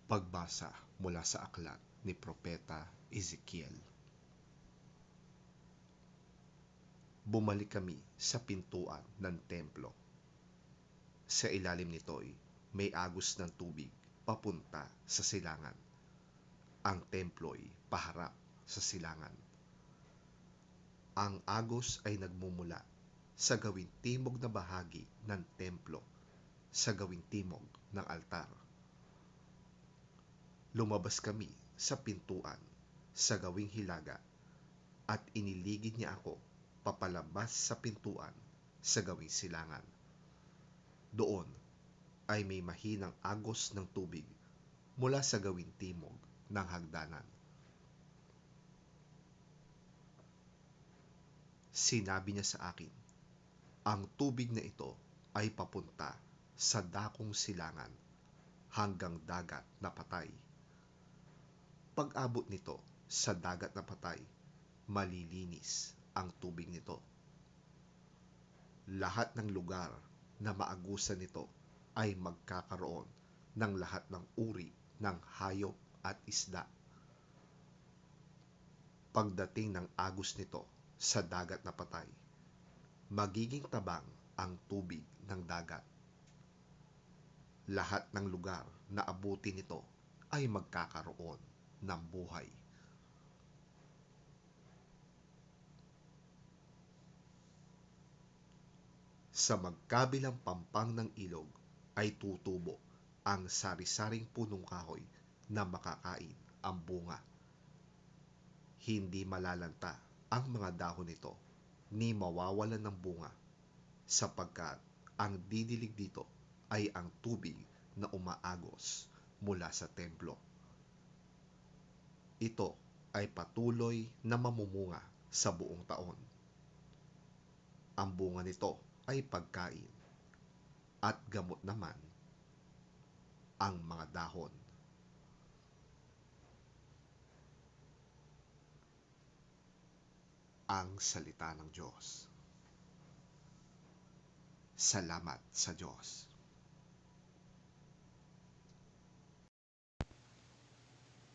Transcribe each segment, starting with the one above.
Pagbasa mula sa aklat ni Propeta Ezekiel. Bumalik kami sa pintuan ng templo. Sa ilalim nito'y may agos ng tubig papunta sa silangan. Ang templo'y paharap sa silangan. Ang agos ay nagmumula sa gawing timog na bahagi ng templo, sa gawing timog ng altar. Lumabas kami sa pintuan sa gawing hilaga at iniligid niya ako papalabas sa pintuan sa gawing silangan. Doon ay may mahinang agos ng tubig mula sa gawing timog ng hagdanan. Sinabi niya sa akin, ang tubig na ito ay papunta sa dakong silangan hanggang dagat na patay. Pag-abot nito sa dagat na patay, malilinis ang tubig nito. Lahat ng lugar na maagusan nito ay magkakaroon ng lahat ng uri ng hayop at isda. Pagdating ng agos nito sa dagat na patay, magiging tabang ang tubig ng dagat. Lahat ng lugar na abutin nito ay magkakaroon ng buhay. Sa magkabilang pampang ng ilog ay tutubo ang sari-saring punong kahoy na makakain ang bunga. Hindi malalanta ang mga dahon nito ni mawawalan ng bunga, sapagkat ang didilig dito ay ang tubig na umaagos mula sa templo. Ito ay patuloy na mamumunga sa buong taon. Ang bunga nito ay pagkain, at gamot naman ang mga dahon. Ang salita ng Diyos. Salamat sa Diyos.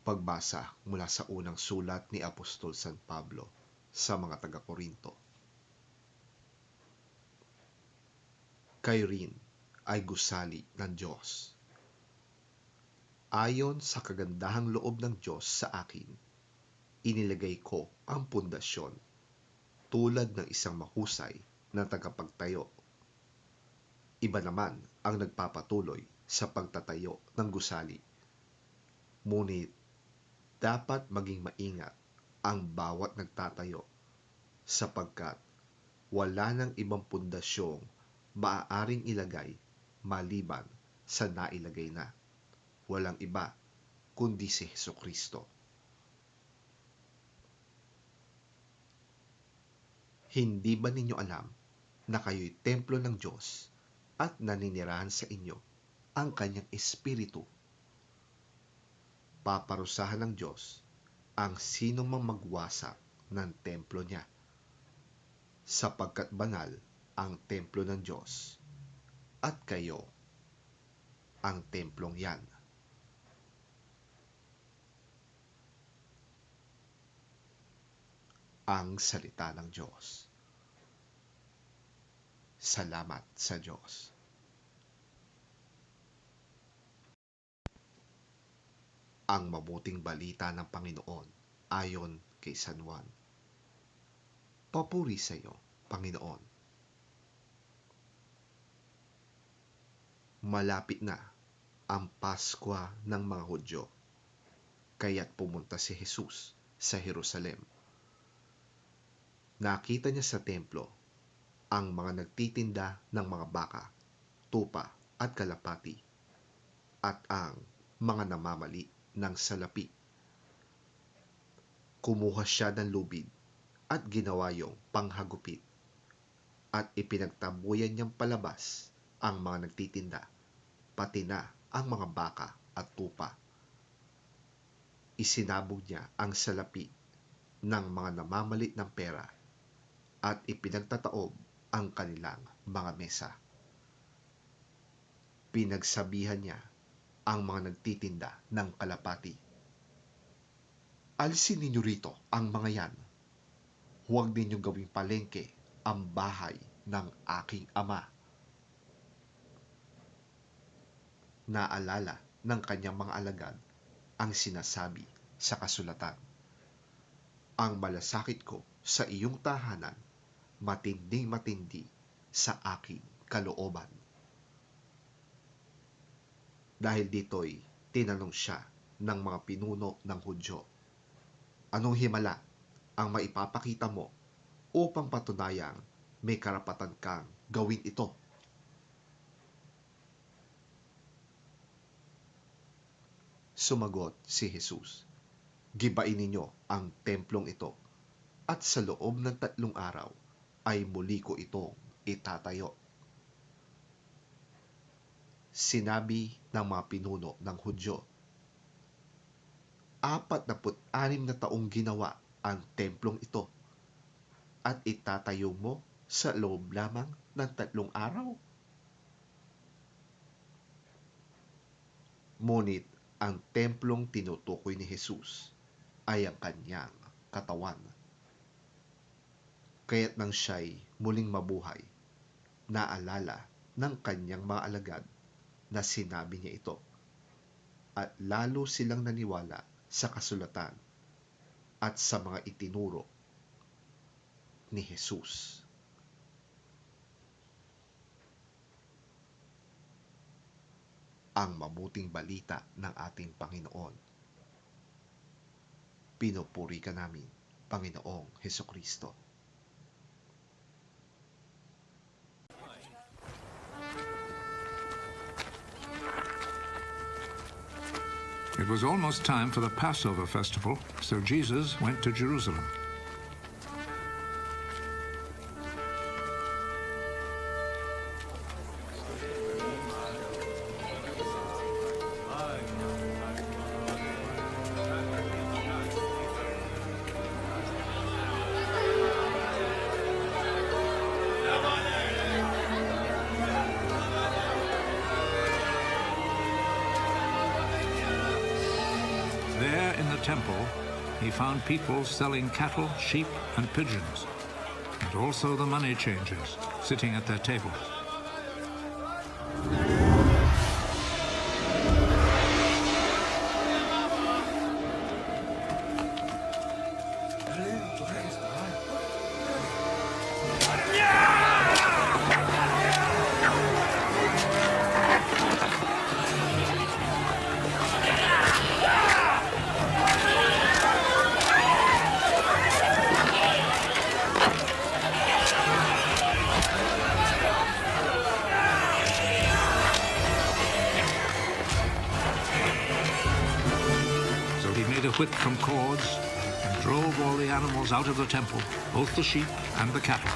Pagbasa mula sa unang sulat ni Apostol San Pablo sa mga taga-Korinto. Kayo rin ay gusali ng Diyos. Ayon sa kagandahang loob ng Diyos sa akin, inilagay ko ang pundasyon tulad ng isang mahusay na tagapagtayo. Iba naman ang nagpapatuloy sa pagtatayo ng gusali. Ngunit dapat maging maingat ang bawat nagtatayo, sapagkat wala nang ibang pundasyong maaaring ilagay maliban sa nailagay na. Walang iba kundi si Hesukristo. Hindi ba ninyo alam na kayo'y templo ng Diyos at naninirahan sa inyo ang kanyang espiritu? Paparusahan ng Diyos ang sino mang magwasak ng templo niya, sapagkat banal ang templo ng Diyos at kayo ang templong yan. Ang salita ng Diyos. Salamat sa Diyos. Ang mabuting balita ng Panginoon ayon kay San Juan. Papuri sa iyo, Panginoon. Malapit na ang Paskwa ng mga Hudyo, kaya't pumunta si Jesus sa Jerusalem. Nakita niya sa templo ang mga nagtitinda ng mga baka, tupa at kalapati, at ang mga namamali ng salapi. Kumuha siya ng lubid at ginawa yung panghagupit, at ipinagtabuyan niyang palabas ang mga nagtitinda, pati na ang mga baka at tupa. Isinabog niya ang salapi ng mga namamalit ng pera at ipinagtataob ang kanilang mga mesa. Pinagsabihan niya ang mga nagtitinda ng kalapati. Alisin ninyo rito ang mga yan. Huwag ninyong gawing palengke ang bahay ng aking ama. Naalala ng kanyang mga alagad ang sinasabi sa kasulatan. Ang malasakit ko sa iyong tahanan, matinding matindi sa aking kalooban. Dahil dito'y tinanong siya ng mga pinuno ng Hudyo, anong himala ang maipapakita mo upang patunayang may karapatan kang gawin ito? Sumagot si Jesus, gibain ninyo ang templong ito, at sa loob ng 3 araw ay muli ko itong itatayo. Sinabi ng mga pinuno ng Hudyo, 46 na taong ginawa ang templong ito, at itatayo mo sa loob lamang ng 3 araw? Ngunit ang templong tinutukoy ni Jesus ay ang kanyang katawan. Kaya't nang siya'y muling mabuhay, naalala ng kanyang mga alagad na sinabi niya ito, at lalo silang naniwala sa kasulatan at sa mga itinuro ni Jesus. Ang mabuting balita ng ating Panginoon. Pinupuri ka namin, Panginoong Hesukristo. It was almost time for the Passover festival, so Jesus went to Jerusalem. There in the temple, he found people selling cattle, sheep, and pigeons, and also the money changers sitting at their tables. Whip from cords and drove all the animals out of the temple, both the sheep and the cattle.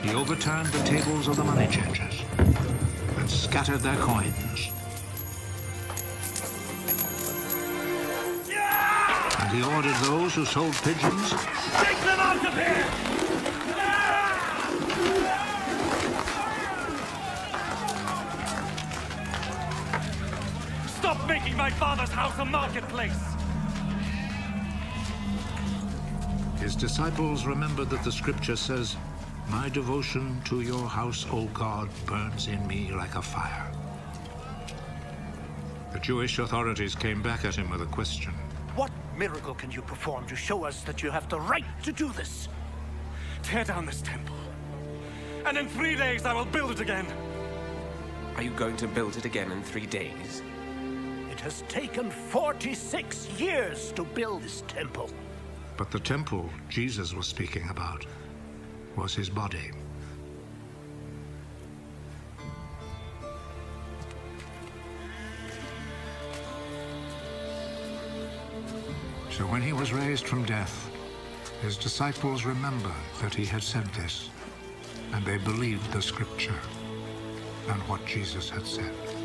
He overturned the tables of the money changers and scattered their coins. And he ordered those who sold pigeons, take them out of here! Stop making my father's house a marketplace! His disciples remembered that the scripture says, "My devotion to your house, O God, burns in me like a fire." The Jewish authorities came back at him with a question. What miracle can you perform to show us that you have the right to do this? Tear down this temple, and in 3 days I will build it again. Are you going to build it again in 3 days? It has taken 46 years to build this temple. But the temple Jesus was speaking about was his body. So when he was raised from death, His disciples remembered that he had said this, and they believed the scripture and what Jesus had said.